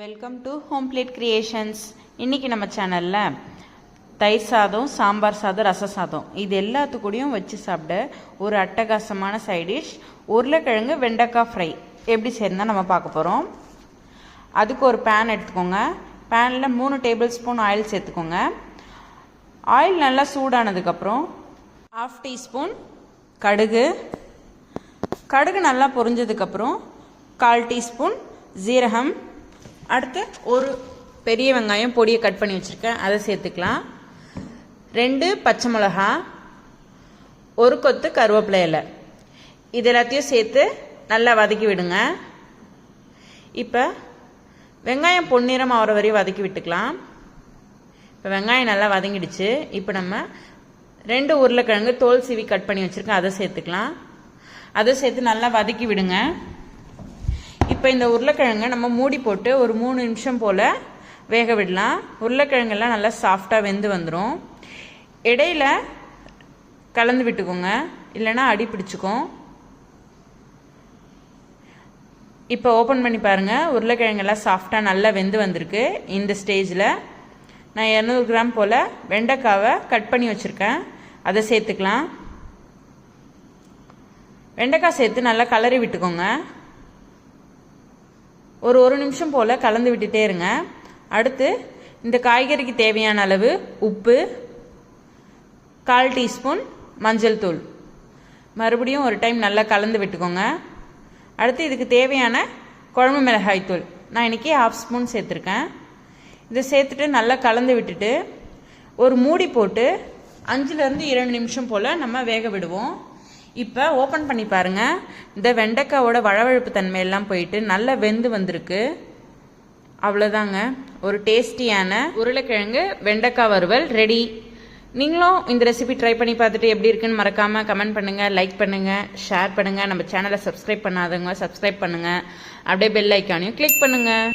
Welcome to Home Plate Creations. இன்றைக்கி நம்ம சேனலில் தயிர் சாதம், சாம்பார் சாதம், ரச சாதம் இது எல்லாத்துக்கூடையும் வச்சு சாப்பிட ஒரு அட்டகாசமான சைடிஷ் உருளைக்கிழங்கு வெண்டைக்காய் ஃப்ரை எப்படி செய்யறதுனா நம்ம பார்க்க போகிறோம். அதுக்கு ஒரு பேன் எடுத்துக்கோங்க. பேனில் 3 டேபிள் ஸ்பூன் ஆயில் சேர்த்துக்கோங்க. ஆயில் நல்லா சூடானதுக்கப்புறம் 1/2 டீஸ்பூன் கடுகு நல்லா பொரிஞ்சதுக்கப்புறம் 1/4 டீஸ்பூன் ஜீரகம், அடுத்து ஒரு பெரிய வெங்காயம் பொடியை கட் பண்ணி வச்சுருக்கேன், அதை சேர்த்துக்கலாம். 2 பச்சை மிளகா, ஒரு கொத்து கருவேப்பிலை இலை, இது எல்லாத்தையும் சேர்த்து நல்லா வதக்கி விடுங்க. இப்போ வெங்காயம் பொன்னிறம் ஆகிற வரையும் வதக்கி விட்டுக்கலாம். இப்போ வெங்காயம் நல்லா வதங்கிடுச்சு. இப்போ நம்ம 2 உருளைக்கிழங்கு தோல் சீவி கட் பண்ணி வச்சுருக்கேன், அதை சேர்த்துக்கலாம். அதை சேர்த்து நல்லா வதக்கி விடுங்க. இப்போ இந்த உருளைக்கிழங்கை நம்ம மூடி போட்டு ஒரு 3 நிமிஷம் போல் வேக விடலாம். உருளைக்கிழங்கெல்லாம் நல்லா சாஃப்டாக வெந்து வந்துடும். இடையில கலந்து விட்டுக்கோங்க, இல்லைன்னா அடி பிடிச்சிக்கும். இப்போ ஓப்பன் பண்ணி பாருங்கள், உருளைக்கிழங்கெல்லாம் சாஃப்டாக நல்லா வெந்து வந்திருக்கு. இந்த ஸ்டேஜில் நான் 200 கிராம் போல் வெண்டைக்காவை கட் பண்ணி வச்சுருக்கேன், அதை சேர்த்துக்கலாம். வெண்டைக்காய் சேர்த்து நல்லா கலரி விட்டுக்கோங்க. ஒரு நிமிஷம் போல் கலந்து விட்டுட்டே இருங்க. அடுத்து இந்த காய்கறிக்கு தேவையான அளவு உப்பு, 1/4 டீஸ்பூன் மஞ்சள் தூள், மறுபடியும் ஒரு டைம் நல்லா கலந்து விட்டுக்கோங்க. அடுத்து இதுக்கு தேவையான குழம்பு மிளகாய் தூள் நான் இன்றைக்கி 1/2 ஸ்பூன் சேர்த்துருக்கேன். இதை சேர்த்துட்டு நல்லா கலந்து விட்டுட்டு ஒரு மூடி போட்டு 5லேருந்து 2 நிமிஷம் போல் நம்ம வேக விடுவோம். இப்போ ஓப்பன் பண்ணி பாருங்கள், இந்த வெண்டைக்காவோட வழவழப்பு தன்மையெல்லாம் போயிட்டு நல்லா வெந்து வந்திருக்கு. அவ்வளோதாங்க, ஒரு டேஸ்டியான உருளைக்கிழங்கு வெண்டைக்காய் வறுவல் ரெடி. நீங்களும் இந்த ரெசிபி ட்ரை பண்ணி பார்த்துட்டு எப்படி இருக்குன்னு மறக்காமல் கமெண்ட் பண்ணுங்கள், லைக் பண்ணுங்கள், ஷேர் பண்ணுங்கள். நம்ம சேனலை சப்ஸ்கிரைப் பண்ணாதவங்க சப்ஸ்கிரைப் பண்ணுங்கள். அப்படியே பெல் ஐக்கானையும் கிளிக் பண்ணுங்கள்.